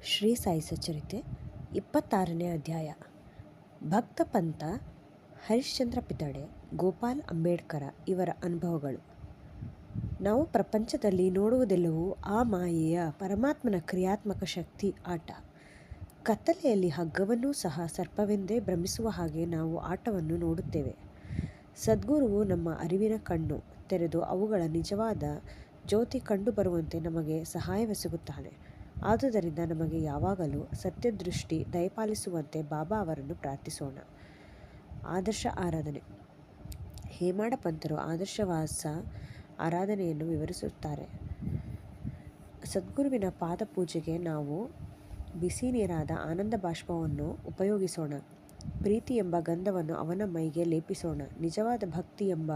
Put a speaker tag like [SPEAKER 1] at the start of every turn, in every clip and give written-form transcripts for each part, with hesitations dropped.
[SPEAKER 1] ಶ್ರೀ ಸಾಯಿ ಸಚ್ಚರಿತೆ 26ನೇ ಅಧ್ಯಾಯ. ಭಕ್ತ ಪಂಥ, ಹರಿಶ್ಚಂದ್ರ ಪಿತಡೆ, ಗೋಪಾಲ್ ಅಂಬೇಡ್ಕರ ಇವರ ಅನುಭವಗಳು. ನಾವು ಪ್ರಪಂಚದಲ್ಲಿ ನೋಡುವುದೆಲ್ಲವೂ ಆ ಮಾಯೆಯ ಪರಮಾತ್ಮನ ಕ್ರಿಯಾತ್ಮಕ ಶಕ್ತಿ ಆಟ. ಕತ್ತಲೆಯಲ್ಲಿ ಹಗ್ಗವನ್ನೂ ಸಹ ಸರ್ಪವೆಂದೇ ಭ್ರಮಿಸುವ ಹಾಗೆ ನಾವು ಆಟವನ್ನು ನೋಡುತ್ತೇವೆ. ಸದ್ಗುರುವು ನಮ್ಮ ಅರಿವಿನ ಕಣ್ಣು ತೆರೆದು ಅವುಗಳ ನಿಜವಾದ ಜ್ಯೋತಿ ಕಂಡುಬರುವಂತೆ ನಮಗೆ ಸಹಾಯವೆಸಗುತ್ತಾನೆ. ಆದುದರಿಂದ ನಮಗೆ ಯಾವಾಗಲೂ ಸತ್ಯದೃಷ್ಟಿ ದಯಪಾಲಿಸುವಂತೆ ಬಾಬಾ ಅವರನ್ನು ಪ್ರಾರ್ಥಿಸೋಣ. ಆದರ್ಶ ಆರಾಧನೆ. ಹೇಮಾಡ ಪಂತರು ಆದರ್ಶವಾಸ ಆರಾಧನೆಯನ್ನು ವಿವರಿಸುತ್ತಾರೆ. ಸದ್ಗುರುವಿನ ಪಾದ ಪೂಜೆಗೆ ನಾವು ಬಿಸಿ ನೀರಾದ ಆನಂದ ಬಾಷ್ಪವನ್ನು ಉಪಯೋಗಿಸೋಣ. ಪ್ರೀತಿ ಎಂಬ ಗಂಧವನ್ನು ಅವನ ಮೈಗೆ ಲೇಪಿಸೋಣ. ನಿಜವಾದ ಭಕ್ತಿ ಎಂಬ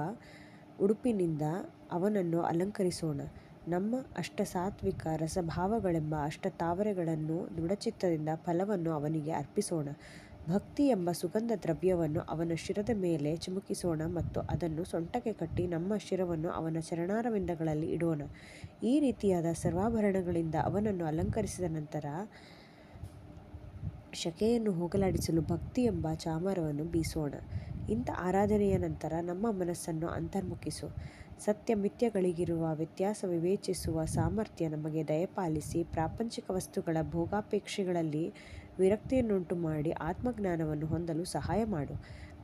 [SPEAKER 1] ಉಡುಪಿನಿಂದ ಅವನನ್ನು ಅಲಂಕರಿಸೋಣ. ನಮ್ಮ ಅಷ್ಟಸಾತ್ವಿಕ ರಸಭಾವಗಳೆಂಬ ಅಷ್ಟತಾವರೆಗಳನ್ನು ದೃಢಚಿತ್ತದಿಂದ ಫಲವನ್ನು ಅವನಿಗೆ ಅರ್ಪಿಸೋಣ. ಭಕ್ತಿ ಎಂಬ ಸುಗಂಧ ದ್ರವ್ಯವನ್ನು ಅವನ ಶಿರದ ಮೇಲೆ ಚಿಮುಕಿಸೋಣ ಮತ್ತು ಅದನ್ನು ಸೊಂಟಕ್ಕೆ ಕಟ್ಟಿ ನಮ್ಮ ಶಿರವನ್ನು ಅವನ ಚರಣಾರವಿಂದಗಳಲ್ಲಿ ಇಡೋಣ. ಈ ರೀತಿಯಾದ ಸರ್ವಾಭರಣಗಳಿಂದ ಅವನನ್ನು ಅಲಂಕರಿಸಿದ ನಂತರ ಶಕೆಯನ್ನು ಹೋಗಲಾಡಿಸಲು ಭಕ್ತಿ ಎಂಬ ಚಾಮರವನ್ನು ಬೀಸೋಣ. ಇಂಥ ಆರಾಧನೆಯ ನಂತರ ನಮ್ಮ ಮನಸ್ಸನ್ನು ಅಂತರ್ಮುಖಿಸು. ಸತ್ಯ ಮಿಥ್ಯಗಳಿಗಿರುವ ವ್ಯತ್ಯಾಸ ವಿವೇಚಿಸುವ ಸಾಮರ್ಥ್ಯ ನಮಗೆ ದಯಪಾಲಿಸಿ ಪ್ರಾಪಂಚಿಕ ವಸ್ತುಗಳ ಭೋಗಾಪೇಕ್ಷೆಗಳಲ್ಲಿ ವಿರಕ್ತಿಯನ್ನುಂಟು ಮಾಡಿ ಆತ್ಮಜ್ಞಾನವನ್ನು ಹೊಂದಲು ಸಹಾಯ ಮಾಡು.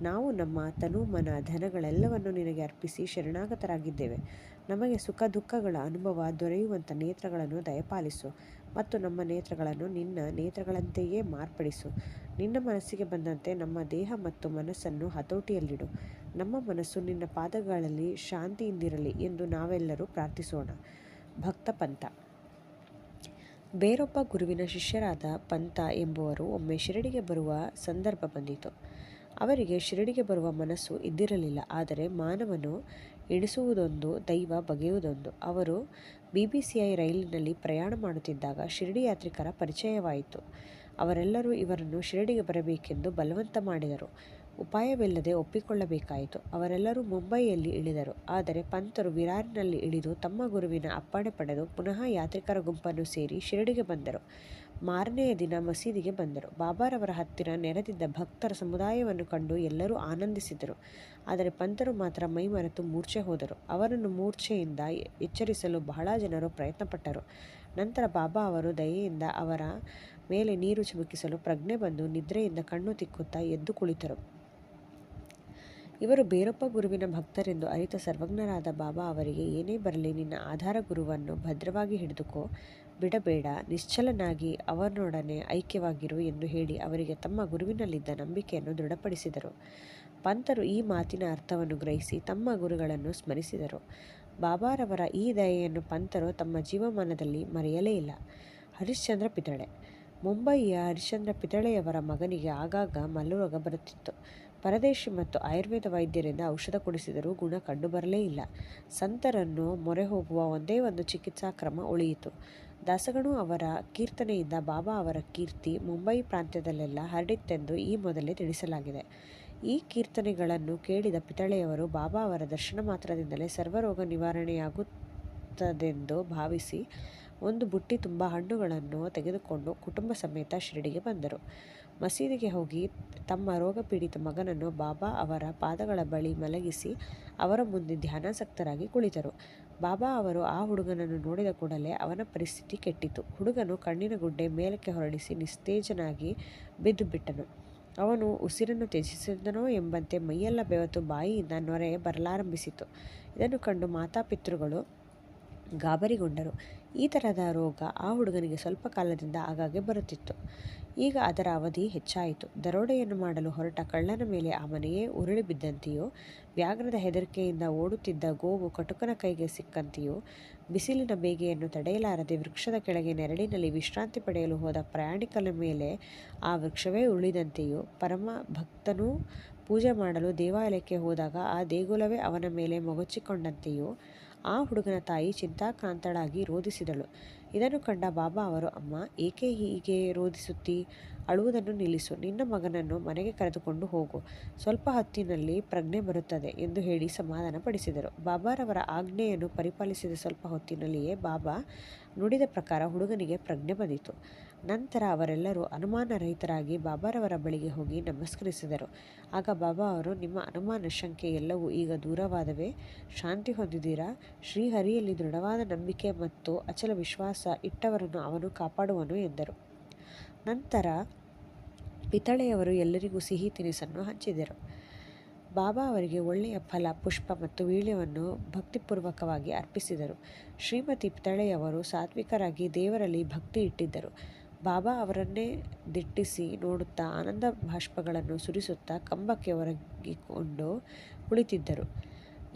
[SPEAKER 1] ನಾವು ನಮ್ಮ ತನು ಮನ ಧನಗಳೆಲ್ಲವನ್ನು ನಿನಗೆ ಅರ್ಪಿಸಿ ಶರಣಾಗತರಾಗಿದ್ದೇವೆ. ನಮಗೆ ಸುಖ ದುಃಖಗಳ ಅನುಭವ ದೊರೆಯುವಂಥ ನೇತ್ರಗಳನ್ನು ದಯಪಾಲಿಸು ಮತ್ತು ನಮ್ಮ ನೇತ್ರಗಳನ್ನು ನಿನ್ನ ನೇತ್ರಗಳಂತೆಯೇ ಮಾರ್ಪಡಿಸು. ನಿನ್ನ ಮನಸ್ಸಿಗೆ ಬಂದಂತೆ ನಮ್ಮ ದೇಹ ಮತ್ತು ಮನಸ್ಸನ್ನು ಹತೋಟಿಯಲ್ಲಿಡು. ನಮ್ಮ ಮನಸ್ಸು ನಿನ್ನ ಪಾದಗಳಲ್ಲಿ ಶಾಂತಿಯಿಂದಿರಲಿ ಎಂದು ನಾವೆಲ್ಲರೂ ಪ್ರಾರ್ಥಿಸೋಣ. ಭಕ್ತ ಪಂಥ. ಬೇರೊಬ್ಬ ಗುರುವಿನ ಶಿಷ್ಯರಾದ ಪಂಥ ಎಂಬುವರು ಒಮ್ಮೆ ಶಿರಡಿಗೆ ಬರುವ ಸಂದರ್ಭ ಬಂದಿತು. ಅವರಿಗೆ ಶಿರಡಿಗೆ ಬರುವ ಮನಸ್ಸು ಇದ್ದಿರಲಿಲ್ಲ. ಆದರೆ ಮಾನವನು ಎಣಿಸುವುದೊಂದು, ದೈವ ಬಗೆಯುವುದೊಂದು. ಅವರು BBCI ರೈಲಿನಲ್ಲಿ ಪ್ರಯಾಣ ಮಾಡುತ್ತಿದ್ದಾಗ ಶಿರಡಿ ಯಾತ್ರಿಕರ ಪರಿಚಯವಾಯಿತು. ಅವರೆಲ್ಲರೂ ಇವರನ್ನು ಶಿರಡಿಗೆ ಬರಬೇಕೆಂದು ಬಲವಂತ ಮಾಡಿದರು. ಉಪಾಯವಿಲ್ಲದೆ ಒಪ್ಪಿಕೊಳ್ಳಬೇಕಾಯಿತು. ಅವರೆಲ್ಲರೂ ಮುಂಬಯಿಯಲ್ಲಿ ಇಳಿದರು. ಆದರೆ ಪಂಥರು ವಿರಾರಿನಲ್ಲಿ ಇಳಿದು ತಮ್ಮ ಗುರುವಿನ ಅಪ್ಪಣೆ ಪಡೆದು ಪುನಃ ಯಾತ್ರಿಕರ ಗುಂಪನ್ನು ಸೇರಿ ಶಿರಡಿಗೆ ಬಂದರು. ಮಾರನೆಯ ದಿನ ಮಸೀದಿಗೆ ಬಂದರು. ಬಾಬಾರವರ ಹತ್ತಿರ ನೆರೆದಿದ್ದ ಭಕ್ತರ ಸಮುದಾಯವನ್ನು ಕಂಡು ಎಲ್ಲರೂ ಆನಂದಿಸಿದರು. ಆದರೆ ಪಂಥರು ಮಾತ್ರ ಮೈಮರೆತು ಮೂರ್ಛೆ ಹೋದರು. ಅವರನ್ನು ಮೂರ್ಛೆಯಿಂದ ಎಚ್ಚರಿಸಲು ಬಹಳ ಜನರು ಪ್ರಯತ್ನಪಟ್ಟರು. ನಂತರ ಬಾಬಾ ಅವರು ದಯೆಯಿಂದ ಅವರ ಮೇಲೆ ನೀರು ಚಿಮುಕಿಸಲು ಪ್ರಜ್ಞೆ ಬಂದು ನಿದ್ರೆಯಿಂದ ಕಣ್ಣು ತಿಕ್ಕುತ್ತಾ ಎದ್ದು ಕುಳಿತರು. ಇವರು ಬೇರೊಬ್ಬ ಗುರುವಿನ ಭಕ್ತರೆಂದು ಅರಿತ ಸರ್ವಜ್ಞರಾದ ಬಾಬಾ ಅವರಿಗೆ, ಏನೇ ಬರಲಿ ನಿನ್ನ ಆಧಾರ ಗುರುವನ್ನು ಭದ್ರವಾಗಿ ಹಿಡಿದುಕೋ, ಬಿಡಬೇಡ, ನಿಶ್ಚಲನಾಗಿ ಅವನೊಡನೆ ಐಕ್ಯವಾಗಿರು ಎಂದು ಹೇಳಿ ಅವರಿಗೆ ತಮ್ಮ ಗುರುವಿನಲ್ಲಿದ್ದ ನಂಬಿಕೆಯನ್ನು ದೃಢಪಡಿಸಿದರು. ಪಂಥರು ಈ ಮಾತಿನ ಅರ್ಥವನ್ನು ಗ್ರಹಿಸಿ ತಮ್ಮ ಗುರುಗಳನ್ನು ಸ್ಮರಿಸಿದರು. ಬಾಬಾರವರ ಈ ದಯೆಯನ್ನು ಪಂಥರು ತಮ್ಮ ಜೀವಮಾನದಲ್ಲಿ ಮರೆಯಲೇ ಇಲ್ಲ. ಹರಿಶ್ಚಂದ್ರ ಪಿತಳೆ. ಮುಂಬಯಿಯ ಹರಿಶ್ಚಂದ್ರ ಪಿತಳೆಯವರ ಮಗನಿಗೆ ಆಗಾಗ ಮಲ್ಲರೋಗ ಬರುತ್ತಿತ್ತು. ಪರದೇಶಿ ಮತ್ತು ಆಯುರ್ವೇದ ವೈದ್ಯರಿಂದ ಔಷಧ ಕೊಡಿಸಿದರೂ ಗುಣ ಕಂಡುಬರಲೇ ಇಲ್ಲ. ಸಂತರನ್ನು ಮೊರೆ ಹೋಗುವ ಒಂದೇ ಒಂದು ಚಿಕಿತ್ಸಾ ಕ್ರಮ ಉಳಿಯಿತು. ದಾಸಗಣು ಅವರ ಕೀರ್ತನೆಯಿಂದ ಬಾಬಾ ಅವರ ಕೀರ್ತಿ ಮುಂಬಯಿ ಪ್ರಾಂತ್ಯದಲ್ಲೆಲ್ಲ ಹರಡಿತ್ತೆಂದು ಈ ಮೊದಲೇ ತಿಳಿಸಲಾಗಿದೆ. ಈ ಕೀರ್ತನೆಗಳನ್ನು ಕೇಳಿದ ಪಿತಳೆಯವರು ಬಾಬಾ ಅವರ ದರ್ಶನ ಮಾತ್ರದಿಂದಲೇ ಸರ್ವರೋಗ ನಿವಾರಣೆಯಾಗುತ್ತದೆಂದು ಭಾವಿಸಿ ಒಂದು ಬುಟ್ಟಿ ತುಂಬ ಹಣ್ಣುಗಳನ್ನು ತೆಗೆದುಕೊಂಡು ಕುಟುಂಬ ಸಮೇತ ಶಿರಡಿಗೆ ಬಂದರು. ಮಸೀದಿಗೆ ಹೋಗಿ ತಮ್ಮ ರೋಗಪೀಡಿತ ಮಗನನ್ನು ಬಾಬಾ ಅವರ ಪಾದಗಳ ಬಳಿ ಮಲಗಿಸಿ ಅವರ ಮುಂದೆ ಧ್ಯಾನಾಸಕ್ತರಾಗಿ ಕುಳಿತರು. ಬಾಬಾ ಅವರು ಆ ಹುಡುಗನನ್ನು ನೋಡಿದ ಕೂಡಲೇ ಅವನ ಪರಿಸ್ಥಿತಿ ಕೆಟ್ಟಿತು. ಹುಡುಗನು ಕಣ್ಣಿನ ಗುಡ್ಡೆ ಮೇಲಕ್ಕೆ ಹೊರಳಿಸಿ ನಿಸ್ತೇಜನಾಗಿ ಬಿದ್ದು ಬಿಟ್ಟನು. ಅವನು ಉಸಿರನ್ನು ತ್ಯಜಿಸಿದನೋ ಎಂಬಂತೆ ಮೈಯೆಲ್ಲ ಬೆವತು ಬಾಯಿಯಿಂದ ನೊರೆ ಬರಲಾರಂಭಿಸಿತು. ಇದನ್ನು ಕಂಡು ಮಾತಾಪಿತೃಗಳು ಗಾಬರಿಗೊಂಡರು. ಈ ಥರದ ರೋಗ ಆ ಹುಡುಗನಿಗೆ ಸ್ವಲ್ಪ ಕಾಲದಿಂದ ಆಗಾಗ್ಗೆ ಬರುತ್ತಿತ್ತು. ಈಗ ಅದರ ಅವಧಿ ಹೆಚ್ಚಾಯಿತು. ದರೋಡೆಯನ್ನು ಮಾಡಲು ಹೊರಟ ಕಳ್ಳನ ಮೇಲೆ ಆ ಮನೆಯೇ ಉರುಳಿ ಬಿದ್ದಂತೆಯೋ, ವ್ಯಾಘ್ರದ ಹೆದರಿಕೆಯಿಂದ ಓಡುತ್ತಿದ್ದ ಗೋವು ಕಟುಕನ ಕೈಗೆ ಸಿಕ್ಕಂತೆಯೋ, ಬಿಸಿಲಿನ ಬೇಗೆಯನ್ನು ತಡೆಯಲಾರದೆ ವೃಕ್ಷದ ಕೆಳಗೆ ನೆರಳಿನಲ್ಲಿ ವಿಶ್ರಾಂತಿ ಪಡೆಯಲು ಹೋದ ಪ್ರಯಾಣಿಕನ ಮೇಲೆ ಆ ವೃಕ್ಷವೇ ಉರುಳಿದಂತೆಯೋ, ಪರಮ ಭಕ್ತನೂ ಪೂಜೆ ಮಾಡಲು ದೇವಾಲಯಕ್ಕೆ ಹೋದಾಗ ಆ ದೇಗುಲವೇ ಅವನ ಮೇಲೆ ಮೊಗಚಿಕೊಂಡಂತೆಯೋ ಆ ಹುಡುಗನ ತಾಯಿ ಚಿಂತಾಕ್ರಾಂತಳಾಗಿ ರೋಧಿಸಿದಳು. ಇದನ್ನು ಕಂಡ ಬಾಬಾ ಅವರು, ಅಮ್ಮ, ಏಕೆ ಹೀಗೆ ರೋಧಿಸುತ್ತೀ? ಅಳುವುದನ್ನು ನಿಲ್ಲಿಸು. ನಿನ್ನ ಮಗನನ್ನು ಮನೆಗೆ ಕರೆದುಕೊಂಡು ಹೋಗು. ಸ್ವಲ್ಪ ಹೊತ್ತಿನಲ್ಲಿ ಪ್ರಜ್ಞೆ ಬರುತ್ತದೆ ಎಂದು ಹೇಳಿ ಸಮಾಧಾನಪಡಿಸಿದರು. ಬಾಬಾರವರ ಆಜ್ಞೆಯನ್ನು ಪರಿಪಾಲಿಸಿದ ಸ್ವಲ್ಪ ಹೊತ್ತಿನಲ್ಲಿಯೇ ಬಾಬಾ ನುಡಿದ ಪ್ರಕಾರ ಹುಡುಗನಿಗೆ ಪ್ರಜ್ಞೆ ಬಂದಿತು. ನಂತರ ಅವರೆಲ್ಲರೂ ಅನುಮಾನರಹಿತರಾಗಿ ಬಾಬಾರವರ ಬಳಿಗೆ ಹೋಗಿ ನಮಸ್ಕರಿಸಿದರು. ಆಗ ಬಾಬಾ ಅವರು, ನಿಮ್ಮ ಅನುಮಾನ ಶಂಕೆ ಎಲ್ಲವೂ ಈಗ ದೂರವಾದವೇ? ಶಾಂತಿ ಹೊಂದಿದ್ದೀರಾ? ಶ್ರೀಹರಿಯಲ್ಲಿ ದೃಢವಾದ ನಂಬಿಕೆ ಮತ್ತು ಅಚಲ ವಿಶ್ವಾಸ ಇಟ್ಟವರನ್ನು ಅವನು ಕಾಪಾಡುವನು ಎಂದರು. ನಂತರ ಪಿತಳೆಯವರು ಎಲ್ಲರಿಗೂ ಸಿಹಿ ತಿನಿಸನ್ನು ಹಂಚಿದರು. ಬಾಬಾ ಅವರಿಗೆ ಒಳ್ಳೆಯ ಫಲ, ಪುಷ್ಪ ಮತ್ತು ವೀಳ್ಯವನ್ನು ಭಕ್ತಿಪೂರ್ವಕವಾಗಿ ಅರ್ಪಿಸಿದರು. ಶ್ರೀಮತಿ ಪಿತಳೆಯವರು ಸಾತ್ವಿಕರಾಗಿ ದೇವರಲ್ಲಿ ಭಕ್ತಿ ಇಟ್ಟಿದ್ದರು. ಬಾಬಾ ಅವರನ್ನೇ ದಿಟ್ಟಿಸಿ ನೋಡುತ್ತಾ ಆನಂದ ಬಾಷ್ಪಗಳನ್ನು ಸುರಿಸುತ್ತಾ ಕಂಬಕ್ಕೆ ಒರಗಿಕೊಂಡು ಕುಳಿತಿದ್ದರು.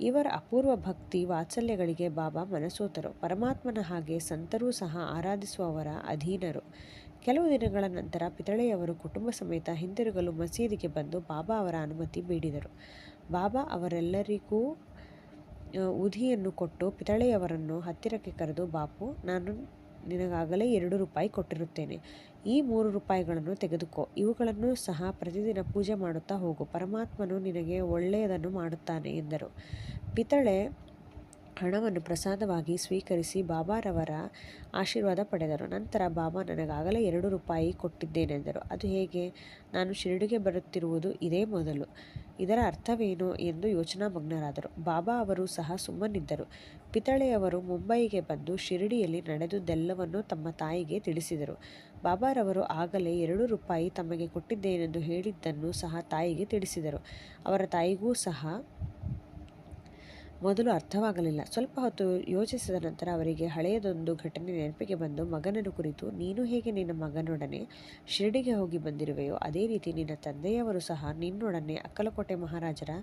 [SPEAKER 1] ಇವರ ಅಪೂರ್ವ ಭಕ್ತಿ ವಾತ್ಸಲ್ಯಗಳಿಗೆ ಬಾಬಾ ಮನಸೋತರು. ಪರಮಾತ್ಮನ ಹಾಗೆ ಸಂತರೂ ಸಹ ಆರಾಧಿಸುವವರ ಅಧೀನರು. ಕೆಲವು ದಿನಗಳ ನಂತರ ಪಿತಳೆಯವರು ಕುಟುಂಬ ಸಮೇತ ಹಿಂದಿರುಗಲು ಮಸೀದಿಗೆ ಬಂದು ಬಾಬಾ ಅವರ ಅನುಮತಿ ಬೇಡಿದರು. ಬಾಬಾ ಅವರೆಲ್ಲರಿಗೂ ಉಧಿಯನ್ನು ಕೊಟ್ಟು ಪಿತಳೆಯವರನ್ನು ಹತ್ತಿರಕ್ಕೆ ಕರೆದು, ಬಾಪು, ನಾನು ನಿನಗಾಗಲೇ 2 ರೂಪಾಯಿ ಕೊಟ್ಟಿರುತ್ತೇನೆ. ಈ 3 ರೂಪಾಯಿಗಳನ್ನು ತೆಗೆದುಕೋ. ಇವುಗಳನ್ನು ಸಹ ಪ್ರತಿದಿನ ಪೂಜೆ ಮಾಡುತ್ತಾ ಹೋಗು. ಪರಮಾತ್ಮನು ನಿನಗೆ ಒಳ್ಳೆಯದನ್ನು ಮಾಡುತ್ತಾನೆ ಎಂದರು. ಪಿತಳೆ ಹಣವನ್ನು ಪ್ರಸಾದವಾಗಿ ಸ್ವೀಕರಿಸಿ ಬಾಬಾರವರ ಆಶೀರ್ವಾದ ಪಡೆದರು. ನಂತರ ಬಾಬಾ, ನನಗಾಗಲೇ 2 ರೂಪಾಯಿ ಕೊಟ್ಟಿದ್ದೇನೆಂದರು. ಅದು ಹೇಗೆ? ನಾನು ಶಿರಡಿಗೆ ಬರುತ್ತಿರುವುದು ಇದೇ ಮೊದಲು. ಇದರ ಅರ್ಥವೇನು ಎಂದು ಯೋಚನಾಮಗ್ನರಾದರು. ಬಾಬಾ ಅವರು ಸಹ ಸುಮ್ಮನಿದ್ದರು. ಪಿತಳೆಯವರು ಮುಂಬಯಿಗೆ ಬಂದು ಶಿರಡಿಯಲ್ಲಿ ನಡೆದುದೆಲ್ಲವನ್ನೂ ತಮ್ಮ ತಾಯಿಗೆ ತಿಳಿಸಿದರು. ಬಾಬಾರವರು ಆಗಲೇ 2 ರೂಪಾಯಿ ತಮಗೆ ಕೊಟ್ಟಿದ್ದೇನೆಂದು ಹೇಳಿದ್ದನ್ನು ಸಹ ತಾಯಿಗೆ ತಿಳಿಸಿದರು. ಅವರ ತಾಯಿಗೂ ಸಹ ಮೊದಲು ಅರ್ಥವಾಗಲಿಲ್ಲ. ಸ್ವಲ್ಪ ಹೊತ್ತು ಯೋಚಿಸಿದ ನಂತರ ಅವರಿಗೆ ಹಳೆಯದೊಂದು ಘಟನೆ ನೆನಪಿಗೆ ಬಂದು, ಮಗನನ್ನು ಕುರಿತು, ನೀನು ಹೇಗೆ ನಿನ್ನ ಮಗನೊಡನೆ ಶಿರಡಿಗೆ ಹೋಗಿ ಬಂದಿರುವೆಯೋ ಅದೇ ರೀತಿ ನಿನ್ನ ತಂದೆಯವರು ಸಹ ನಿನ್ನೊಡನೆ ಅಕ್ಕಲಕೋಟೆ ಮಹಾರಾಜರ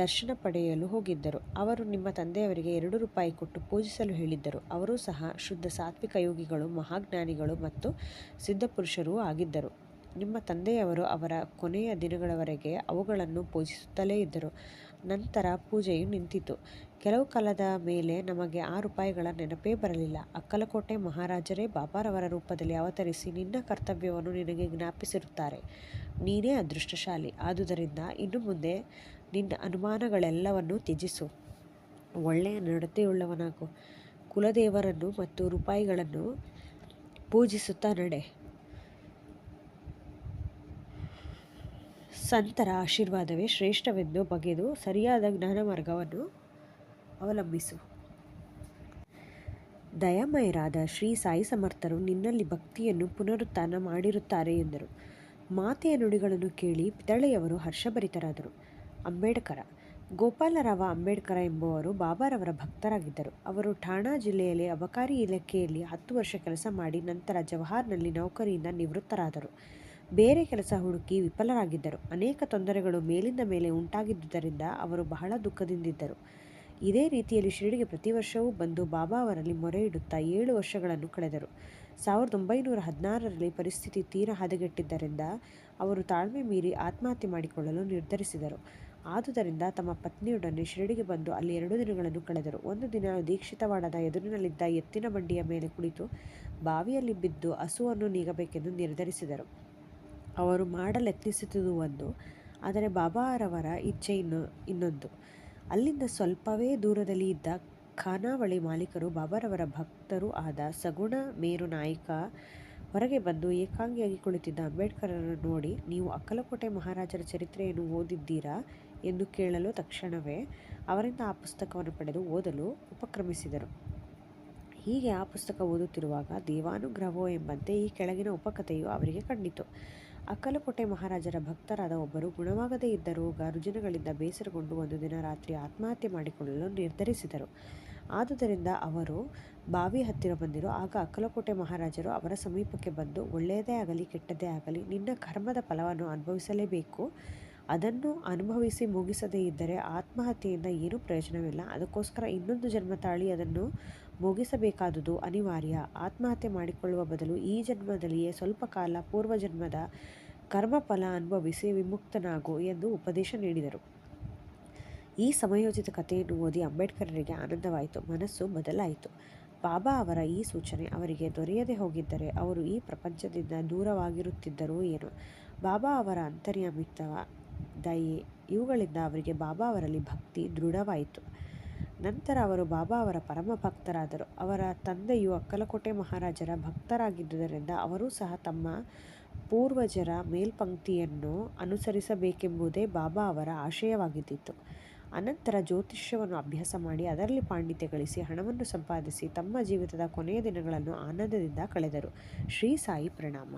[SPEAKER 1] ದರ್ಶನ ಪಡೆಯಲು ಹೋಗಿದ್ದರು. ಅವರು ನಿಮ್ಮ ತಂದೆಯವರಿಗೆ 2 ರೂಪಾಯಿ ಕೊಟ್ಟು ಪೂಜಿಸಲು ಹೇಳಿದ್ದರು. ಅವರೂ ಸಹ ಶುದ್ಧ ಸಾತ್ವಿಕ ಯೋಗಿಗಳು, ಮಹಾಜ್ಞಾನಿಗಳು ಮತ್ತು ಸಿದ್ಧಪುರುಷರೂ ಆಗಿದ್ದರು. ನಿಮ್ಮ ತಂದೆಯವರು ಅವರ ಕೊನೆಯ ದಿನಗಳವರೆಗೆ ಅವುಗಳನ್ನು ಪೂಜಿಸುತ್ತಲೇ ಇದ್ದರು. ನಂತರ ಪೂಜೆಯು ನಿಂತಿತು. ಕೆಲವು ಕಾಲದ ಮೇಲೆ ನಮಗೆ ಆ ರೂಪಾಯಿಗಳ ನೆನಪೇ ಬರಲಿಲ್ಲ. ಅಕ್ಕಲಕೋಟೆ ಮಹಾರಾಜರೇ ಬಾಬಾರವರ ರೂಪದಲ್ಲಿ ಅವತರಿಸಿ ನಿನ್ನ ಕರ್ತವ್ಯವನ್ನು ನಿನಗೆ ಜ್ಞಾಪಿಸಿರುತ್ತಾರೆ. ನೀನೇ ಅದೃಷ್ಟಶಾಲಿ. ಆದುದರಿಂದ ಇನ್ನು ಮುಂದೆ ನಿನ್ನ ಅನುಮಾನಗಳೆಲ್ಲವನ್ನೂ ತ್ಯಜಿಸು. ಒಳ್ಳೆಯ ನಡತೆಯುಳ್ಳವನಾಗು. ಕುಲದೇವರನ್ನು ಮತ್ತು ರೂಪಾಯಿಗಳನ್ನು ಪೂಜಿಸುತ್ತಾ ನಡೆ. ಸಂತರ ಆಶೀರ್ವಾದವೇ ಶ್ರೇಷ್ಠವೆಂದು ಬಗೆದು ಸರಿಯಾದ ಜ್ಞಾನ ಮಾರ್ಗವನ್ನು ಅವಲಂಬಿಸು. ದಯಾಮಯರಾದ ಶ್ರೀ ಸಾಯಿ ಸಮರ್ಥರು ನಿನ್ನಲ್ಲಿ ಭಕ್ತಿಯನ್ನು ಪುನರುತ್ಥಾನ ಮಾಡಿರುತ್ತಾರೆ ಎಂದರು. ಮಾತೆಯ ನುಡಿಗಳನ್ನು ಕೇಳಿ ಪಿತಳೆಯವರು ಹರ್ಷಭರಿತರಾದರು. ಅಂಬೇಡ್ಕರ. ಗೋಪಾಲರಾವ ಅಂಬೇಡ್ಕರ ಎಂಬುವರು ಬಾಬಾರವರ ಭಕ್ತರಾಗಿದ್ದರು. ಅವರು ಠಾಣಾ ಜಿಲ್ಲೆಯಲ್ಲಿ ಅಬಕಾರಿ ಇಲಾಖೆಯಲ್ಲಿ 10 ವರ್ಷ ಕೆಲಸ ಮಾಡಿ ನಂತರ ಜವಾಹರ್ನಲ್ಲಿ ನೌಕರಿಯಿಂದ ನಿವೃತ್ತರಾದರು. ಬೇರೆ ಕೆಲಸ ಹುಡುಕಿ ವಿಫಲರಾಗಿದ್ದರು. ಅನೇಕ ತೊಂದರೆಗಳು ಮೇಲಿಂದ ಮೇಲೆ ಉಂಟಾಗಿದ್ದುದರಿಂದ ಅವರು ಬಹಳ ದುಃಖದಿಂದಿದ್ದರು. ಇದೇ ರೀತಿಯಲ್ಲಿ ಶಿರಡಿಗೆ ಪ್ರತಿ ವರ್ಷವೂ ಬಂದು ಬಾಬಾ ಅವರಲ್ಲಿ ಮೊರೆ ಇಡುತ್ತಾ 7 ವರ್ಷಗಳನ್ನು ಕಳೆದರು. 1916ರಲ್ಲಿ ಪರಿಸ್ಥಿತಿ ತೀರಾ ಹದಗೆಟ್ಟಿದ್ದರಿಂದ ಅವರು ತಾಳ್ಮೆ ಮೀರಿ ಆತ್ಮಹತ್ಯೆ ಮಾಡಿಕೊಳ್ಳಲು ನಿರ್ಧರಿಸಿದರು. ಆದುದರಿಂದ ತಮ್ಮ ಪತ್ನಿಯೊಡನೆ ಶಿರಡಿಗೆ ಬಂದು ಅಲ್ಲಿ 2 ದಿನಗಳನ್ನು ಕಳೆದರು. ಒಂದು ದಿನ ದೀಕ್ಷಿತವಾಡದ ಎದುರಿನಲ್ಲಿದ್ದ ಎತ್ತಿನ ಬಂಡಿಯ ಮೇಲೆ ಕುಳಿತು ಬಾವಿಯಲ್ಲಿ ಬಿದ್ದು ಹಸುವನ್ನು ನೀಗಬೇಕೆಂದು ನಿರ್ಧರಿಸಿದರು. ಅವರು ಮಾಡಲೆತ್ನಿಸಿದುದು ಒಂದು, ಆದರೆ ಬಾಬಾರವರ ಇಚ್ಛೆ ಇನ್ನೊಂದು. ಅಲ್ಲಿಂದ ಸ್ವಲ್ಪವೇ ದೂರದಲ್ಲಿ ಇದ್ದ ಖಾನಾವಳಿ ಮಾಲೀಕರು ಬಾಬಾರವರ ಭಕ್ತರೂ ಆದ ಸಗುಣ ಮೇರು ನಾಯ್ಕ ಹೊರಗೆ ಬಂದು ಏಕಾಂಗಿಯಾಗಿ ಕುಳಿತಿದ್ದ ಅಂಬೇಡ್ಕರನ್ನು ನೋಡಿ, ನೀವು ಅಕ್ಕಲಕೋಟೆ ಮಹಾರಾಜರ ಚರಿತ್ರೆಯನ್ನು ಓದಿದ್ದೀರಾ ಎಂದು ಕೇಳಲು ತಕ್ಷಣವೇ ಅವರಿಂದ ಆ ಪುಸ್ತಕವನ್ನು ಪಡೆದು ಓದಲು ಉಪಕ್ರಮಿಸಿದರು. ಹೀಗೆ ಆ ಪುಸ್ತಕ ಓದುತ್ತಿರುವಾಗ ದೇವಾನುಗ್ರಹವೋ ಎಂಬಂತೆ ಈ ಕೆಳಗಿನ ಉಪಕಥೆಯು ಅವರಿಗೆ ಕಂಡಿತು. ಅಕ್ಕಲಕೋಟೆ ಮಹಾರಾಜರ ಭಕ್ತರಾದ ಒಬ್ಬರು ಗುಣವಾಗದೇ ಇದ್ದ ರೋಗ ರುಜಿನಗಳಿಂದ ಬೇಸರಗೊಂಡು ಒಂದು ದಿನ ರಾತ್ರಿ ಆತ್ಮಹತ್ಯೆ ಮಾಡಿಕೊಳ್ಳಲು ನಿರ್ಧರಿಸಿದರು. ಆದುದರಿಂದ ಅವರು ಬಾವಿ ಹತ್ತಿರ ಬಂದರು. ಆಗ ಅಕ್ಕಲಕೋಟೆ ಮಹಾರಾಜರು ಅವರ ಸಮೀಪಕ್ಕೆ ಬಂದು, ಒಳ್ಳೆಯದೇ ಆಗಲಿ ಕೆಟ್ಟದ್ದೇ ಆಗಲಿ ನಿನ್ನ ಕರ್ಮದ ಫಲವನ್ನು ಅನುಭವಿಸಲೇಬೇಕು. ಅದನ್ನು ಅನುಭವಿಸಿ ಮುಗಿಸದೇ ಇದ್ದರೆ ಆತ್ಮಹತ್ಯೆಯಿಂದ ಏನೂ ಪ್ರಯೋಜನವಿಲ್ಲ. ಅದಕ್ಕೋಸ್ಕರ ಇನ್ನೊಂದು ಜನ್ಮ ತಾಳಿ ಅದನ್ನು ಮುಗಿಸಬೇಕಾದುದು ಅನಿವಾರ್ಯ. ಆತ್ಮಹತ್ಯೆ ಮಾಡಿಕೊಳ್ಳುವ ಬದಲು ಈ ಜನ್ಮದಲ್ಲಿಯೇ ಸ್ವಲ್ಪ ಕಾಲ ಪೂರ್ವಜನ್ಮದ ಕರ್ಮಫಲ ಅನುಭವಿಸಿ ವಿಮುಕ್ತನಾಗು ಎಂದು ಉಪದೇಶ ನೀಡಿದರು. ಈ ಸಮಯೋಚಿತ ಕಥೆಯನ್ನು ಓದಿ ಅಂಬೇಡ್ಕರರಿಗೆ ಆನಂದವಾಯಿತು. ಮನಸ್ಸು ಬದಲಾಯಿತು. ಬಾಬಾ ಅವರ ಈ ಸೂಚನೆ ಅವರಿಗೆ ದೊರೆಯದೆ ಹೋಗಿದ್ದರೆ ಅವರು ಈ ಪ್ರಪಂಚದಿಂದ ದೂರವಾಗಿರುತ್ತಿದ್ದರೋ ಏನೋ. ಬಾಬಾ ಅವರ ಅಂತರ್ಯಮಿತ್ವ, ದಯೆ ಇವುಗಳಿಂದ ಅವರಿಗೆ ಬಾಬಾ ಅವರಲ್ಲಿ ಭಕ್ತಿ ದೃಢವಾಯಿತು. ನಂತರ ಅವರು ಬಾಬಾ ಅವರ ಪರಮ ಭಕ್ತರಾದರು. ಅವರ ತಂದೆಯು ಅಕ್ಕಲಕೋಟೆ ಮಹಾರಾಜರ ಭಕ್ತರಾಗಿದ್ದುದರಿಂದ ಅವರೂ ಸಹ ತಮ್ಮ ಪೂರ್ವಜರ ಮೇಲ್ಪಂಕ್ತಿಯನ್ನು ಅನುಸರಿಸಬೇಕೆಂಬುದೇ ಬಾಬಾ ಅವರ ಆಶಯವಾಗಿದ್ದಿತು. ಅನಂತರ ಜ್ಯೋತಿಷ್ಯವನ್ನು ಅಭ್ಯಾಸ ಮಾಡಿ ಅದರಲ್ಲಿ ಪಾಂಡಿತ್ಯ ಗಳಿಸಿ ಹಣವನ್ನು ಸಂಪಾದಿಸಿ ತಮ್ಮ ಜೀವಿತದ ಕೊನೆಯ ದಿನಗಳನ್ನು ಆನಂದದಿಂದ ಕಳೆದರು. ಶ್ರೀ ಸಾಯಿ ಪ್ರಣಾಮ.